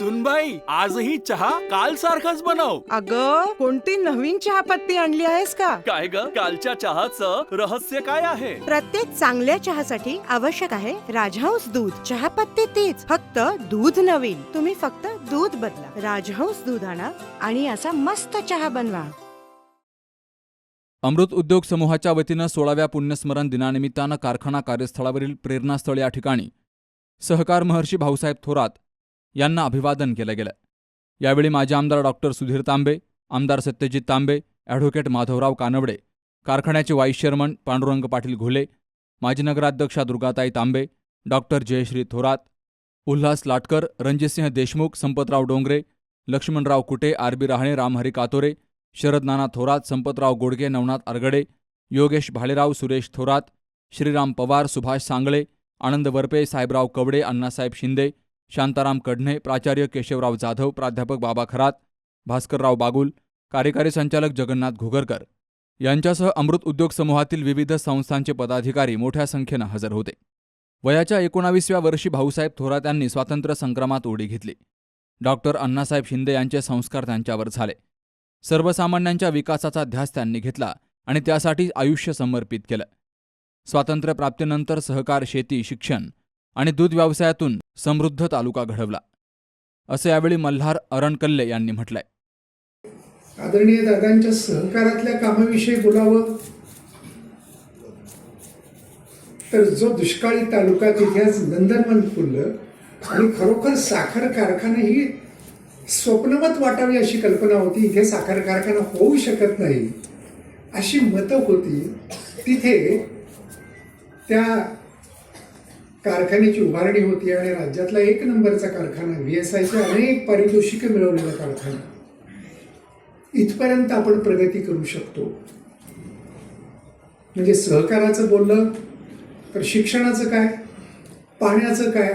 सुनबाई, आजही चहा काल सारखाच बनव. अगं, कोणती नवीन चहापत्ती आणली आहेस का? काय ग, कालच्या चहाचं रहस्य काय आहे? प्रत्येक चांगल्या चहासाठी आवश्यक आहे राजहंस दूध. चहापत्ती तीच, फक्त दूध नवीन. तुम्ही फक्त दूध बदला. राजहंस दूध आणा आणि असा मस्त चहा बनवा. अमृत उद्योग समूहाच्या वतीनं 16व्या पुण्यस्मरण दिनानिमित्तानं कारखाना कार्यस्थळावरील प्रेरणास्थळ या ठिकाणी सहकार महर्षी भाऊसाहेब थोरात यांना अभिवादन केलं गेलं. यावेळी माजी आमदार डॉक्टर सुधीर तांबे, आमदार सत्यजित तांबे, ॲडव्होकेट माधवराव कानवडे, कारखान्याचे व्हाईस चेअरमन पांडुरंग पाटील घोले, माजी नगराध्यक्षा दुर्गाताई तांबे, डॉक्टर जयश्री थोरात, उल्हास लाटकर, रणजितसिंह देशमुख, संपतराव डोंगरे, लक्ष्मणराव कुटे, आर.बी. रहाणे, रामहरी कातोरे, शरद नाना थोरात, संपतराव गोडगे, नवनाथ आरगडे, योगेश भालेराव, सुरेश थोरात, श्रीराम पवार, सुभाष सांगळे, आनंद वरपे, साहेबराव कवडे, अण्णासाहेब शिंदे, शांताराम कढणे, प्राचार्य केशवराव जाधव, प्राध्यापक बाबा खरात, भास्करराव बागुल, कार्यकारी संचालक जगन्नाथ घुगरकर यांच्यासह अमृत उद्योग समूहातील विविध संस्थांचे पदाधिकारी मोठ्या संख्येनं हजर होते. वयाच्या 19व्या वर्षी भाऊसाहेब थोरात यांनी स्वातंत्र्य संग्रामात उडी घेतली. डॉक्टर अण्णासाहेब शिंदे यांचे संस्कार त्यांच्यावर झाले. सर्वसामान्यांच्या विकासाचा ध्यास त्यांनी घेतला आणि त्यासाठी आयुष्य समर्पित केलं. स्वातंत्र्यप्राप्तीनंतर सहकार, शेती, शिक्षण आणि दूध व्यवसायातून समृद्ध तालुका घडवला, असं यावेळी मल्हार अरणकल्ले यांनी म्हटलंय. आदरणीय दादांच्या सहकारातल्या कामाविषयी बोलावं तर जो दुष्काळी तालुका तिथे आज नंदनवन फुललं आणि खरोखर साखर कारखाना ही स्वप्नवत वाटावी अशी कल्पना होती. इथे साखर कारखाना होऊ शकत नाही अशी मतं होती. तिथे त्या कारखान्याची उभारणी होती आणि राज्यातला 1 नंबरचा कारखाना, VSIचे अनेक पारितोषिकं मिळवलेला कारखाना. इथपर्यंत आपण प्रगती करू शकतो. म्हणजे सहकाराचं बोललं तर शिक्षणाचं काय, पाण्याचं काय,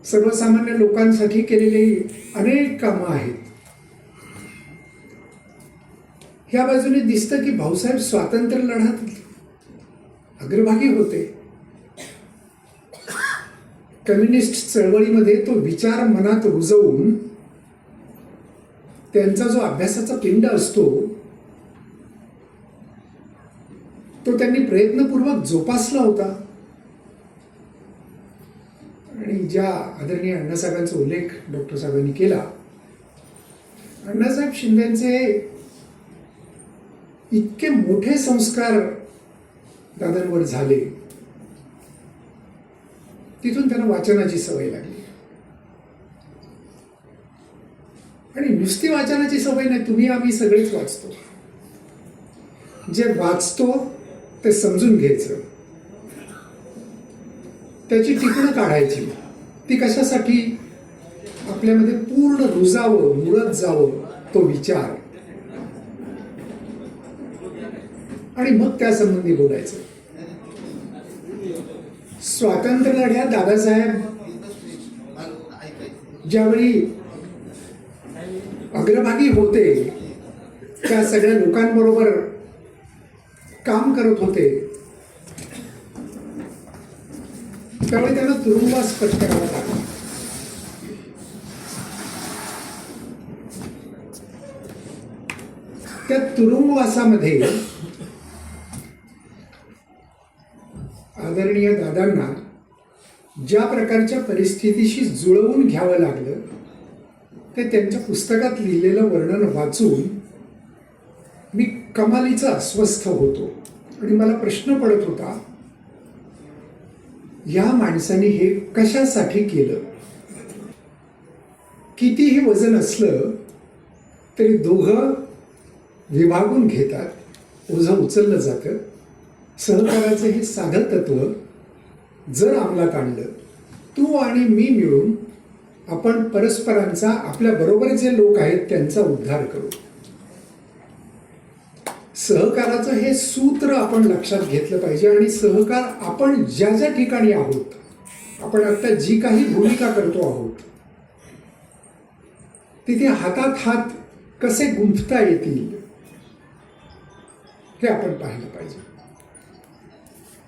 सर्वसामान्य लोकांसाठी केलेली अनेक कामं आहेत. ह्या बाजूने दिसतं की भाऊसाहेब स्वातंत्र्य लढ्यात अग्रभागी होते. कम्युनिस्ट चळवळीमध्ये तो विचार मनात रुजवून त्यांचा जो अभ्यासाचा पिंड असतो तो त्यांनी प्रयत्नपूर्वक जोपासला होता. आणि ज्या आदरणीय अण्णासाहेबांचा उल्लेख डॉक्टर साहेबांनी केला, अण्णासाहेब शिंदेचे इतके मोठे संस्कार दादांवर झाले, तिथून त्यांना वाचनाची सवय लागली. आणि नुसती वाचनाची सवय नाही, तुम्ही आम्ही सगळेच वाचतो. जे वाचतो ते समजून घ्यायचं, त्याची टिपणं काढायची. ती कशासाठी? आपल्यामध्ये पूर्ण रुजावं, मुळत जावं तो विचार, आणि मग त्या संबंधी बोलायचं. स्वातंत्र्य लढ्यात दादासाहेब ज्यावेळी अग्रभागी होते, त्या सगळ्या लोकांबरोबर काम करत होते, त्यावेळी त्यांना तुरुंगवास पत्करावा लागला. त्या तुरुंगवासामध्ये आदरणीय दादांना ज्या प्रकारच्या परिस्थितीशी जुळवून घ्यावं लागलं ते त्यांच्या पुस्तकात लिहिलेलं वर्णन वाचून मी कमालीचा अस्वस्थ होतो. आणि मला प्रश्न पडत होता, या माणसाने हे कशासाठी केलं? कितीही वजन असलं तरी दोघं विभागून घेतात, ओझं उचललं जातं. सहकाराचं हे साधं तत्व जर अंमलात आणलं, तू आणि मी मिळून आपण परस्परांचा, आपल्या बरोबर जे लोक आहेत त्यांचा उद्धार करू. सहकाराचं हे सूत्र आपण लक्षात घेतलं पाहिजे. आणि सहकार आपण ज्या ज्या ठिकाणी आहोत, आपण आता जी काही भूमिका करतो आहोत, तिथे हातात हात कसे गुंफता येतील हे आपण पाहिलं पाहिजे.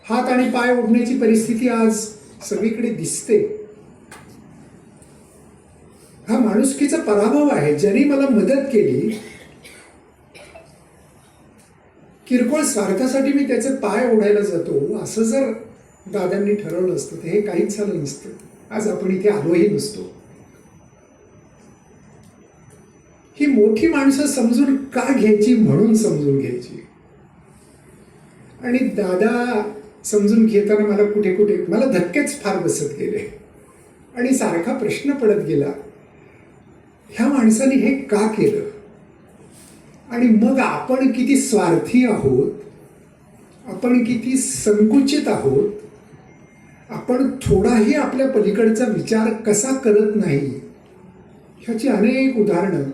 हात आणि पाय ओढण्याची परिस्थिती आज सगळीकडे दिसते, हा माणुसकीचा पराभव आहे. ज्यांनी मला मदत केली, किरकोळ स्वार्थासाठी मी त्याचे पाय ओढायला जातो, असं जर दादांनी ठरवलं असतं तर हे काहीच झालं नसतं. आज आपण इथे आलोही नसतो. ही मोठी माणसं समजून का घ्यायची म्हणून समजून घ्यायची. आणि दादा समजून घेताना मला कुठे कुठे मला धक्केच फार बसत गेले आणि सारखा प्रश्न पडत गेला, ह्या माणसाने हे का केलं. आणि मग आपण किती स्वार्थी आहोत, आपण किती संकुचित आहोत, आपण थोडाही आपल्या पलीकडचा विचार कसा करत नाही, ह्याची अनेक उदाहरणं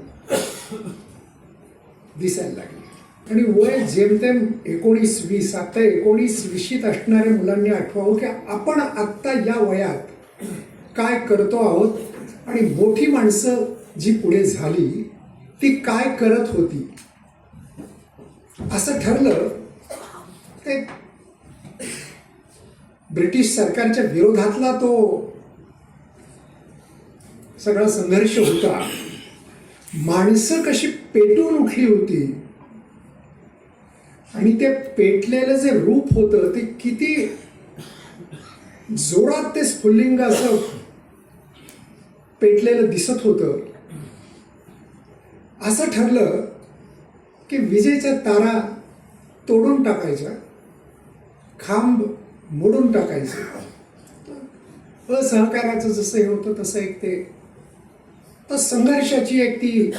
दिसायला लागली. आणि वय जेमतेम 19-20, आता 19-20 असणाऱ्या मुलांनी आठवावं की आपण आत्ता या वयात काय करतो आहोत आणि मोठी माणसं जी पुढे झाली ती काय करत होती. असं ठरलं ते ब्रिटिश सरकारच्या विरोधातला तो सगळा संघर्ष होता. माणसं कशी पेटून उठली होती आणि ते पेटलेलं जे रूप होतं ते किती जोरात ते स्फुल्लिंग असं पेटलेलं दिसत होतं. असं ठरलं की विजेच्या तारा तोडून टाकायच्या, खांब मोडून टाकायचे. असहकाराचं जसं हे होतं तसं एक ते तर संघर्षाची एक ती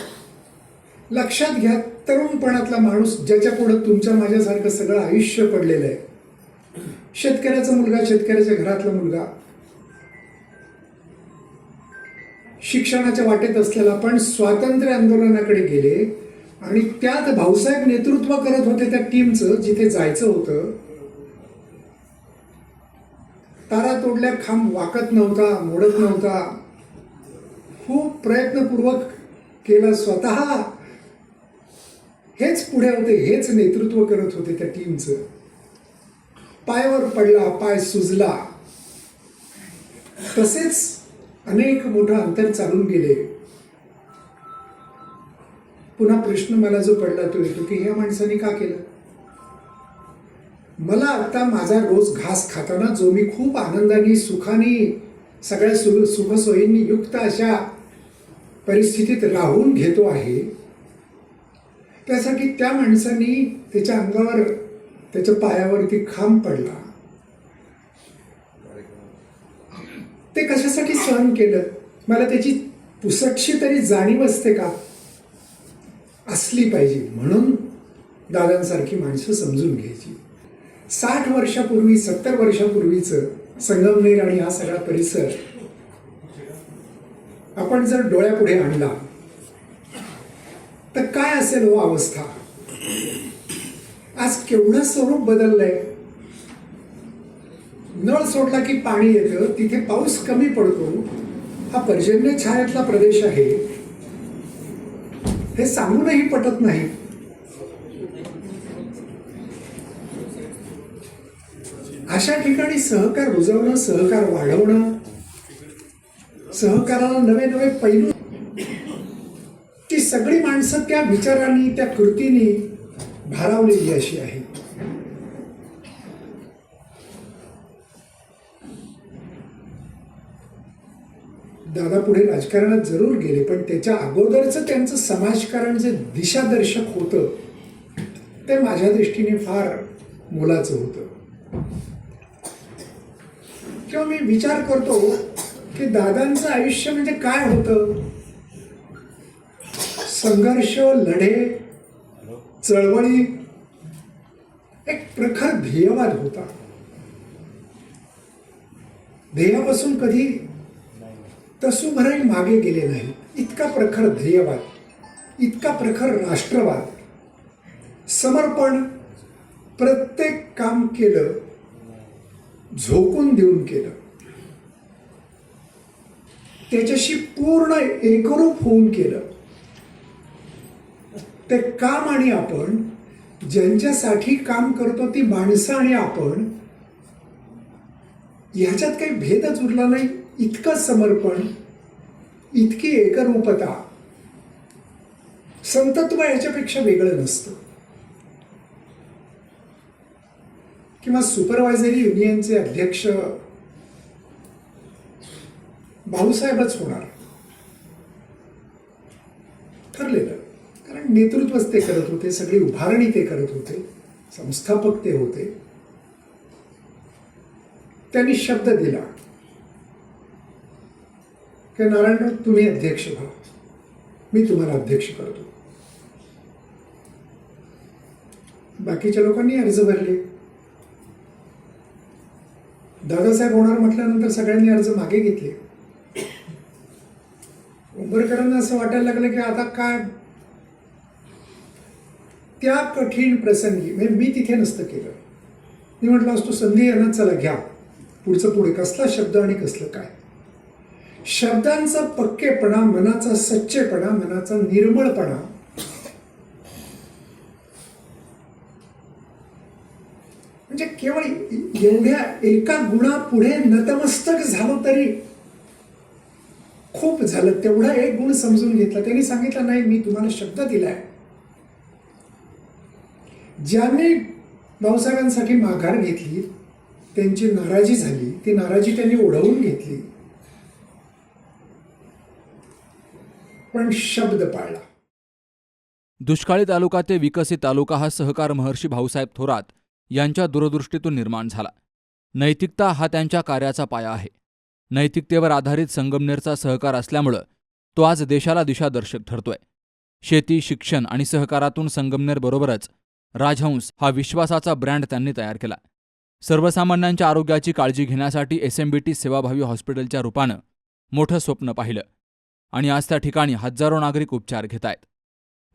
लक्षात घ्या. तरुणपणातला माणूस ज्याच्या पुढे तुमच्या माझ्यासारखं सगळं आयुष्य पडलेलं आहे, शेतकऱ्याचा मुलगा, शेतकऱ्याच्या घरातला मुलगा, शिक्षणाच्या वाटेत असलेला, पण स्वातंत्र्य आंदोलनाकडे गेले आणि त्यात भाऊसाहेब नेतृत्व करत होते त्या टीमचं, जिथे जायचं होतं. तारा तोडल्या, खांब वाकत नव्हता, मोडत नव्हता, खूप प्रयत्नपूर्वक केला. स्वतः हेच पुढे होते, हेच नेतृत्व करत होते त्या टीमचं. पायावर पडला, पाय सुजला, तसेच अनेक मोठं अंतर चालून गेले. पुन्हा प्रश्न मला जो पडला तो येतो की ह्या माणसाने का केलं. मला आता माझा रोज घास खाताना जो मी खूप आनंदाने, सुखाने, सगळ्या सुखसोयींनी युक्त अशा परिस्थितीत राहून घेतो आहे, त्यासाठी त्या माणसांनी त्याच्या अंगावर, त्याच्या पायावरती खांब पडला, ते कशासाठी सहन केलं. मला त्याची पुसटशी तरी जाणीव असते का, असली पाहिजे. म्हणून दादांसारखी माणसं समजून घ्यायची. 60 वर्षापूर्वी, 70 वर्षापूर्वीचं संगमनेर आणि हा सगळा परिसर आपण जर डोळ्यापुढे आणला तर काय असेल हो अवस्था. आज केवढं स्वरूप बदललंय. नळ सोडला की पाणी येतं, तिथे पाऊस कमी पडतो. हा पर्जन्य छायातला प्रदेश आहे, हे सांगूनही पटत नाही. अशा ठिकाणी सहकार रुजवणं, सहकार वाढवणं, सहकाराला नवे नवे पैलू, ती सगळी माणसं त्या विचारांनी, त्या कृतींनी भारावलेली अशी आहे. दादा पुढे राजकारणात जरूर गेले, पण त्याच्या अगोदरचं त्यांचं समाजकारण जे दिशादर्शक होतं ते माझ्या दृष्टीने फार मोलाचं होतं. किंवा मी विचार करतो की दादांचं आयुष्य म्हणजे काय होतं. संघर्ष, लढे, चळवळी, एक प्रखर ध्येयवाद होता. ध्येयापासून कधी तसूभरही मागे गेले नाही. इतका प्रखर ध्येयवाद, इतका प्रखर राष्ट्रवाद, समर्पण, प्रत्येक काम केलं, झोकून देऊन केलं, त्याच्याशी पूर्ण एकरूप होऊन केलं. ते काम आणि आपण ज्यांच्यासाठी काम करतो ती माणसं आणि आपण ह्याच्यात काही भेदच उरला नाही. इतकं समर्पण, इतकी एकरूपता, संतत्व याच्यापेक्षा वेगळं नसतं. किंवा सुपरवायझरी युनियनचे अध्यक्ष भाऊसाहेबच होणार ठरलेलं. कारण नेतृत्वच ते करत होते, सगळी उभारणी ते करत होते, संस्थापक ते होते. त्यांनी शब्द दिला की नारायणराव तुम्ही अध्यक्ष व्हा, मी तुम्हाला अध्यक्ष करतो. बाकीच्या लोकांनी अर्ज भरले. दादासाहेब होणार म्हटल्यानंतर सगळ्यांनी अर्ज मागे घेतले. उंबरकरांना असं वाटायला लागलं की आता काय. त्या कठीण प्रसंगी म्हणजे मी तिथे नसतं केलं. मी म्हटलं असतो संधी यांना, चला घ्या पुढचं पुढे. कसला शब्द आणि कसलं काय. शब्दांचा पक्केपणा, मनाचा सच्चेपणा, मनाचा निर्मळपणा, म्हणजे केवळ एवढ्या एका गुणापुढे नतमस्तक झालो तरी खूप झालं. तेवढा एक गुण समजून घेतला. त्यांनी सांगितलं नाही, मी तुम्हाला शब्द दिलाय. ज्यांनी भाऊसाहेबांसाठी माघार घेतली, त्यांची नाराजी झाली, ती नाराजी त्यांनी ओढवून घेतली, पण शब्द पाळला. दुष्काळी तालुका ते विकसित तालुका हा सहकार महर्षी भाऊसाहेब थोरात यांच्या दूरदृष्टीतून निर्माण झाला. नैतिकता हा त्यांच्या कार्याचा पाया आहे. नैतिकतेवर आधारित संगमनेरचा सहकार असल्यामुळं तो आज देशाला दिशादर्शक ठरतोय. शेती, शिक्षण आणि सहकारातून संगमनेरबरोबरच राजहंस हा विश्वासाचा ब्रँड त्यांनी तयार केला. सर्वसामान्यांच्या आरोग्याची काळजी घेण्यासाठी SMBT सेवाभावी हॉस्पिटलच्या रूपानं मोठं स्वप्न पाहिलं आणि आज त्या ठिकाणी हजारो नागरिक उपचार घेत आहेत,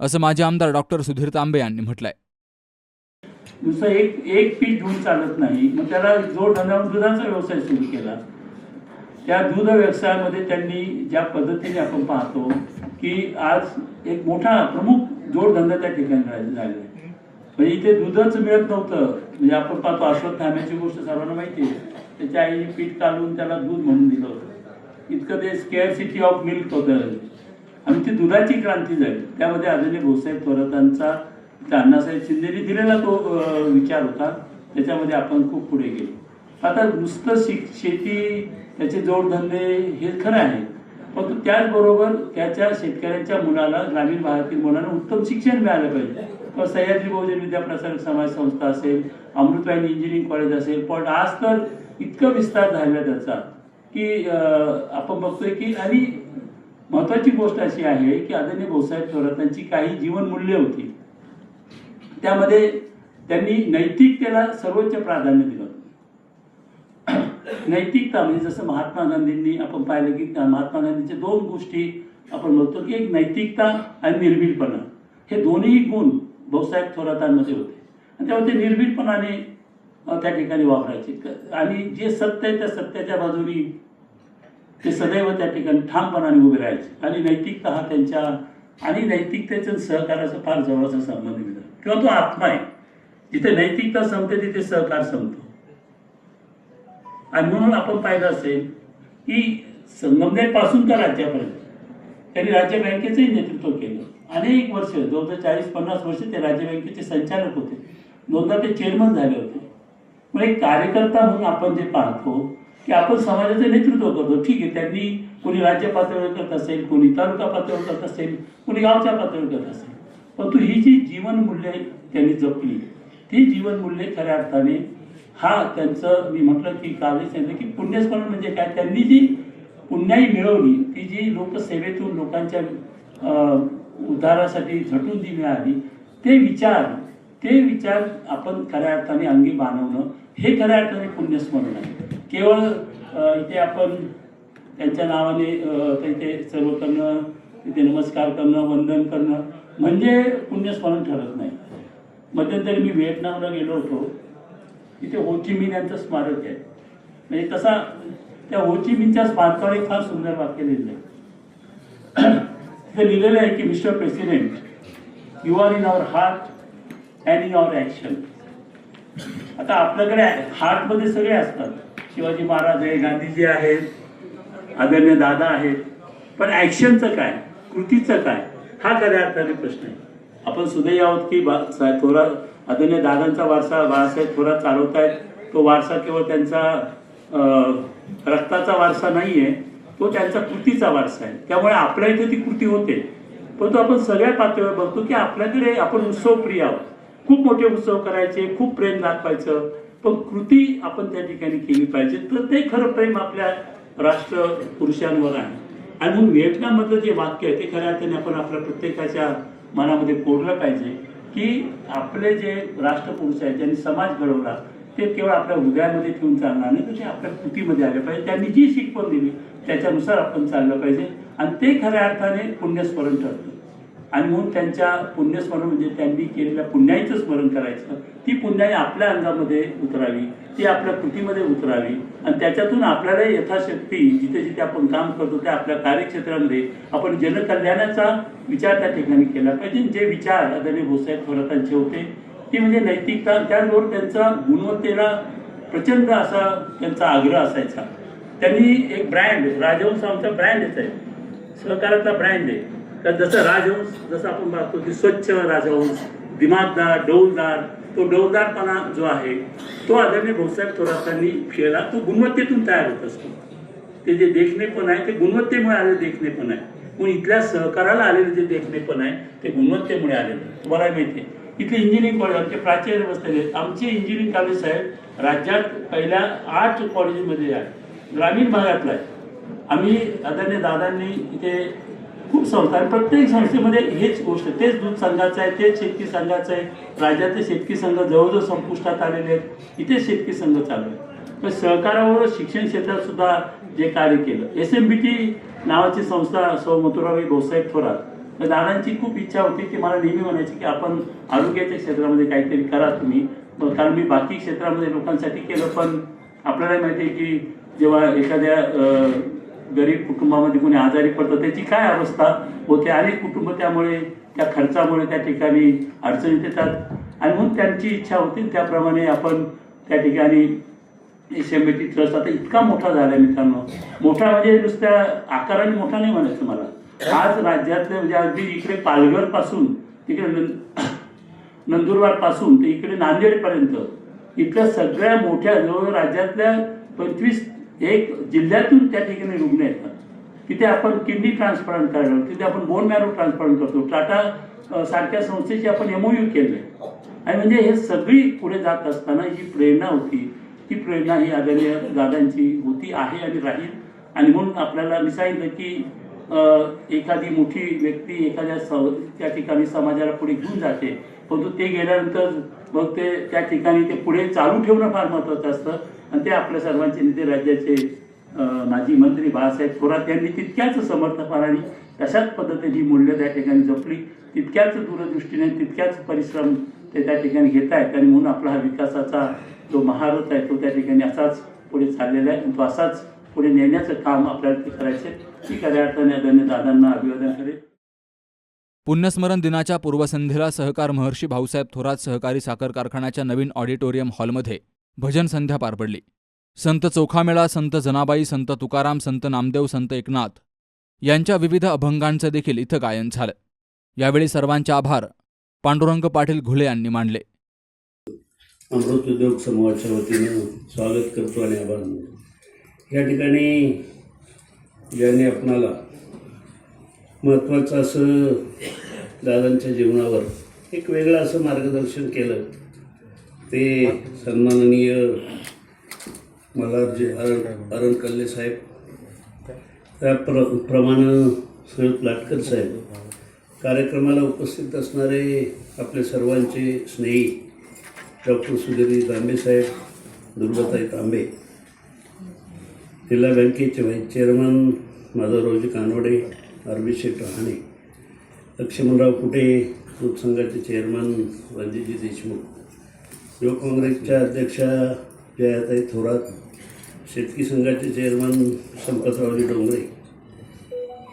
असं माजी आमदार डॉक्टर सुधीर तांबे यांनी म्हटलंय. नुसतं एक पीक घेऊन चालत नाही. मग त्याला जोडधंद्यावर दुधाचा व्यवसाय सुरू केला. त्या दूध व्यवसायामध्ये त्यांनी ज्या पद्धतीने आपण पाहतो की आज एक मोठा प्रमुख जोडधंदा त्या ठिकाणी झालेला आहे. म्हणजे इथे दूधच मिळत नव्हतं. म्हणजे आपण पाहतो अश्वत्थाम्याची गोष्ट सर्वांना माहिती आहे. त्याच्या आईने पीठ काढून त्याला दूध म्हणून दिलं होतं. इतकं ते स्केअरसिटी ऑफ मिल्क होतं आणि ती दुधाची क्रांती झाली. त्यामध्ये आदरणीय भाऊसाहेब थोरातांचा, अण्णासाहेब शिंदेने दिलेला तो विचार होता. त्याच्यामध्ये आपण खूप पुढे गेलो. आता नुसतं शेती, त्याचे जोडधंदे हे खरं आहे, परंतु त्याचबरोबर त्याच्या शेतकऱ्यांच्या मुलाला, ग्रामीण भागातील मुलांना उत्तम शिक्षण मिळालं पाहिजे. किंवा सह्याद्री बहुजन विद्याप्रसारक समाज संस्था असेल, अमृतवाहिनी इंजिनिअरिंग कॉलेज असेल. पण आज तर इतकं विस्तार झालेला त्याचा की आपण बघतोय की. आणि महत्वाची गोष्ट अशी आहे की आदरणीय भाऊसाहेब थोरातांची काही जीवनमूल्य होती. त्यामध्ये त्यांनी नैतिकतेला सर्वोच्च प्राधान्य दिलं. नैतिकता म्हणजे जसं महात्मा गांधींनी आपण पाहिलं की महात्मा गांधींच्या दोन गोष्टी आपण बघतो की एक नैतिकता आणि निर्भीडपणा. हे दोन्ही गुण भाऊसाहेब थोरातांमध्ये होते आणि तेव्हा ते निर्भीडपणाने त्या ठिकाणी वापरायचे. आणि जे सत्य आहे त्या सत्याच्या बाजूनी ते सदैव त्या ठिकाणी ठामपणाने उभे राहायचे. आणि नैतिकता हा त्यांच्या, आणि नैतिकतेचं सहकाराचा फार जवळचा संबंध मिळतो. किंवा तो आत्मा आहे. जिथे नैतिकता संपते तिथे सहकार संपतो. आणि म्हणून आपण पाहिलं असेल की संगमनेर पासून तर राज्यापर्यंत त्यांनी राज्य बँकेचंही नेतृत्व केलं. अनेक वर्ष, जवळजवळ 40-50 वर्ष ते राज्य बँकेचे संचालक होते. दोनदा ते चेअरमन झाले होते. मग एक कार्यकर्ता म्हणून आपण जे पाहतो की आपण समाजाचं नेतृत्व करतो. ठीक आहे, त्यांनी कोणी राज्य पातळीवर करत असेल, कोणी तालुका पातळीवर करत असेल, कोणी गावच्या पातळीवर करत असेल, परंतु ही जी जीवनमूल्ये त्यांनी जपली, ती जीवनमूल्ये खऱ्या अर्थाने हा त्यांचं, मी म्हटलं की कालच सांगितलं की पुण्यस्मरण म्हणजे काय. त्यांनी जी पुण्याई मिळवली, ती जी लोकसेवेतून लोकांच्या उद्धारासाठी झटून जी मिळाली, ते विचार आपण खऱ्या अर्थाने अंगी बाणवणं हे खऱ्या अर्थाने पुण्यस्मरण आहे. केवळ इथे आपण त्यांच्या नावाने तिथे सर्व करणं, तिथे नमस्कार करणं, वंदन करणं म्हणजे पुण्यस्मरण ठरत नाही. मध्यंतरी मी व्हिएतनामला गेलो होतो. तिथे हो ची मिन यांचं स्मारक आहे. म्हणजे तसा त्या हो ची मिनच्या स्मारकावर एक फार सुंदर वाक्य लिहिलं आहे. तिथे लिहिलेलं आहे की mister president, you are in our heart and in our action. आता आपल्याकडे हार्टमध्ये सगळे असतात, शिवाजी महाराज आहे, गांधीजी आहेत, आदरणीय दादा आहेत, पण ॲक्शनचं काय, कृतीचं काय, हा खऱ्या अर्थाने प्रश्न आहे. आपण सुदैव आहोत की थोरात आदरणीय दादांचा वारसा बाळासाहेब थोरात चालवतायत. तो वारसा केवळ त्यांचा रक्ताचा वारसा नाही आहे, तो त्यांचा कृतीचा वारसा आहे. त्यामुळे आपल्या इथे ती कृती होते, परंतु आपण सगळ्या पातळीवर बघतो की आपल्याकडे आपण उत्सवप्रिय आहोत. खूप मोठे उत्सव करायचे, खूप प्रेम दाखवायचं, पण कृती आपण त्या ठिकाणी केली पाहिजे. तर ते खरं प्रेम आपल्या राष्ट्रपुरुषांवर आहे. आणि म्हणून व्हिएतनाममधलं जे वाक्य आहे ते खऱ्या अर्थाने आपण आपल्या प्रत्येकाच्या मनामध्ये कोरलं पाहिजे की आपले जे राष्ट्रपुरुष आहेत ज्यांनी समाज घडवला ते केवळ आपल्या हृदयामध्ये ठेवून चालणार नाही, तर ते आपल्या कृतीमध्ये आले पाहिजे. त्यांनी जी शिकवण दिली त्याच्यानुसार आपण चाललं पाहिजे आणि ते खऱ्या अर्थाने पुण्यस्मरण ठरतं. आणि म्हणून त्यांच्या पुण्यस्मरण म्हणजे त्यांनी केलेल्या पुण्याईचं स्मरण करायचं. ती पुण्याई आपल्या अंगामध्ये उतरावी, ती आपल्या कृतीमध्ये उतरावी आणि त्याच्यातून आपल्याला यथाशक्ती जिथे जिथे आपण काम करतो त्या आपल्या कार्यक्षेत्रामध्ये आपण जनकल्याणाचा विचार त्या ठिकाणी केला पाहिजे. जे विचार आदरणीय भाऊसाहेब थोरातांचे होते ती म्हणजे नैतिकता, त्याचबरोबर त्यांचा गुणवत्तेला प्रचंड असा त्यांचा आग्रह असायचा. त्यांनी एक ब्रँड, राजहंस आमचा ब्रँडच आहे, सहकारातला ब्रँड आहे. तर जसं राजहंस, जसं आपण पाहतो की स्वच्छ राजहंस, दिमागदार, डौलदार, तो डौलदारपणा जो आहे तो आदरणीय भाऊसाहेब थोरातांनी केला. तो गुणवत्तेतून तयार होत असतो. ते जे देखणेपण आहे ते गुणवत्तेमुळे आलेलं देखणेपण आहे. म्हणून इथल्या सहकाराला आलेलं जे देखणेपण आहे ते गुणवत्तेमुळे आलेलं. तुम्हाला माहिती आहे इथले इंजिनिअरिंग कॉलेज आमचे प्राचार्य बसलेले आहेत. आमचे इंजिनिअरिंग कॉलेज साहेब राज्यात पहिल्या 8 कॉलेजमध्ये आहे, ग्रामीण भागातला आहे. आम्ही आदरणीय दादांनी इथे खूप संस्था, प्रत्येक संस्थेमध्ये हेच गोष्ट, तेच दूध संघाचं आहे, तेच शेतकी संघाचं आहे. राज्यातले शेतकी संघ जवळजवळ संपुष्टात आलेले आहेत, इथे शेतकी संघ चालू आहे. तर सहकाराबरोबर शिक्षण क्षेत्रात सुद्धा जे कार्य केलं, SMBT नावाची संस्था सौ मथुराबाई भाऊसाहेब थोरात, तर दादांची खूप इच्छा होती की मला नेहमी म्हणायची की आपण आरोग्याच्या क्षेत्रामध्ये काहीतरी करा तुम्ही. कारण मी बाकी क्षेत्रामध्ये लोकांसाठी केलं, पण आपल्याला माहिती आहे की जेव्हा एखाद्या गरीब कुटुंबामध्ये कोणी आजारी पडतं त्याची काय अवस्था होते. अनेक कुटुंब त्यामुळे त्या खर्चामुळे त्या ठिकाणी अडचणीत येतात आणि म्हणून त्यांची इच्छा होती. त्याप्रमाणे आपण त्या ठिकाणी SMBT ट्रस्ट आता इतका मोठा झाला आहे मित्रांनो. मोठा म्हणजे नुसत्या आकाराने मोठा नाही म्हणायचं मला. आज राज्यातले म्हणजे अगदी इकडे पालघर पासून तिकडे नंदुरबार पासून ते इकडे नांदेडपर्यंत इथल्या सगळ्या मोठ्या जवळ राज्यातल्या 25 जिल्ह्यातून त्या ठिकाणी रुग्ण येतात. तिथे आपण किडनी ट्रान्सप्लांट करणार, तिथे आपण बोन मॅरो ट्रान्सप्लांट करतो. टाटा सारख्या संस्थेची आपण MOU केले आणि म्हणजे हे सगळी पुढे जात असताना जी प्रेरणा होती ती प्रेरणा ही आदरणीय दादांची होती, आहे आणि राहील. आणि म्हणून आपल्याला मी सांगितलं की एखादी मोठी व्यक्ती एखाद्या त्या ठिकाणी समाजाला पुढे घेऊन जाते, परंतु ते गेल्यानंतर मग ते त्या ठिकाणी ते पुढे चालू ठेवणं फार महत्त्वाचं असतं. आणि ते आपल्या सर्वांचे नेते राज्याचे माजी मंत्री बाळासाहेब थोरात यांनी तितक्याच समर्थपणाने तशाच पद्धतीने मूल्य त्या ठिकाणी जपली, तितक्याच दूरदृष्टीने तितक्याच परिश्रम ते त्या ठिकाणी घेत आहेत. आणि म्हणून आपला हा विकासाचा जो महारथ आहे तो त्या ठिकाणी असाच पुढे चाललेला आहे. तो असाच पुढे नेण्याचं काम आपल्याला ते करायचे. ती खऱ्या अर्थाने आदरणीय दादांना अभिवादन करेल. पुण्यस्मरण दिनाच्या पूर्वसंध्येला सहकार महर्षी भाऊसाहेब थोरात सहकारी साखर कारखान्याच्या नवीन ऑडिटोरियम हॉलमध्ये भजन संध्या पार पडली. संत चोखामेळा, संत जनाबाई, संत तुकाराम, संत नामदेव, संत एकनाथ यांच्या विविध अभंगांचं देखील इथं गायन झालं. यावेळी सर्वांचे आभार पांडुरंग पाटील घुले यांनी मानले. अमृत उद्योग समूहाच्या वतीनं स्वागत करतो आणि आभार मानतो. या ठिकाणी ज्यांनी आपणाला महत्त्वाचं असं दादांच्या जीवनावर एक वेगळं असं मार्गदर्शन केलं ते सन्माननीय मल्हारजी अरणकल्ले साहेब, त्याप्रमाणे सुरत लाटकर साहेब, कार्यक्रमाला उपस्थित असणारे आपले सर्वांचे स्नेही डॉक्टर सुधीर तांबे साहेब, दुर्गाताई तांबे, जिल्हा बँकेचे व्हाईस चेअरमन माधवरावजी कानवडे, RB शेठ रहाणे, लक्ष्मणराव कुटे, दूध संघाचे चेअरमन रणजितजी देशमुख, युवक काँग्रेसच्या अध्यक्षा जयाताई थोरात, शेतकी संघाचे चेअरमन संपतरावजी डोंगरे,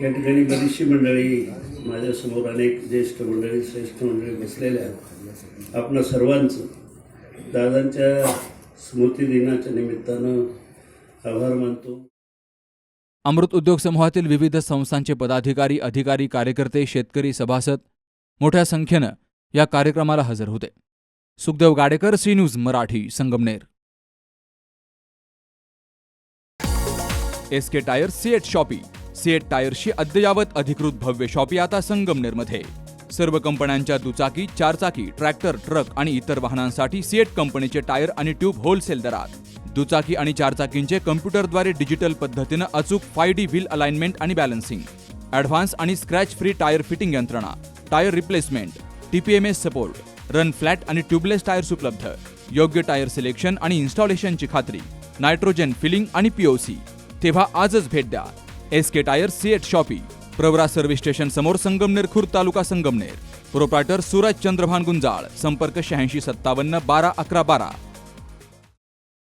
या ठिकाणी बरीचशी मंडळी, माझ्यासमोर अनेक ज्येष्ठ मंडळी, श्रेष्ठ मंडळी बसलेल्या आहेत. आपणा सर्वांचं दादांच्या स्मृतिदिनाच्या निमित्तानं आभार मानतो. अमृत उद्योग समूहातील विविध संस्थांचे पदाधिकारी, अधिकारी, कार्यकर्ते, शेतकरी, सभासद मोठ्या संख्येनं या कार्यक्रमाला हजर होते. Sukhdev Gadekar, C News Marathi, Sangamner. SK tyre CEAT shoppe. CEAT टायर्सची अद्ययावत अधिकृत भव्य शॉपी आता संगमनेरमध्ये. सर्व कंपन्यांच्या दुचाकी, चारचाकी, ट्रॅक्टर, ट्रक आणि इतर वाहनांसाठी सीएट कंपनीचे टायर आणि ट्यूब होलसेल दरात. दुचाकी आणि चारचाकींचे कम्प्युटरद्वारे डिजिटल पद्धतीनं अचूक 5D व्हील अलाइनमेंट आणि बॅलन्सिंग, ॲडव्हान्स आणि स्क्रॅच फ्री टायर फिटिंग यंत्रणा, tyre replacement, TPMS support, run flat आणि ट्यूबलेस टायर्स उपलब्ध. योग्य टायर सिलेक्शन आणि इन्स्टॉलेशनची खात्री, नायट्रोजन फिलिंग आणि POC. तेव्हा आजच भेट द्या. SK tyre CEAT shoppe, Pravara service station समोर, संगमनेर खुर्द, तालुका संगमनेर. प्रोप्रायटर सूरज चंद्रभान गुंजाळ. संपर्क 8657 12 11 12.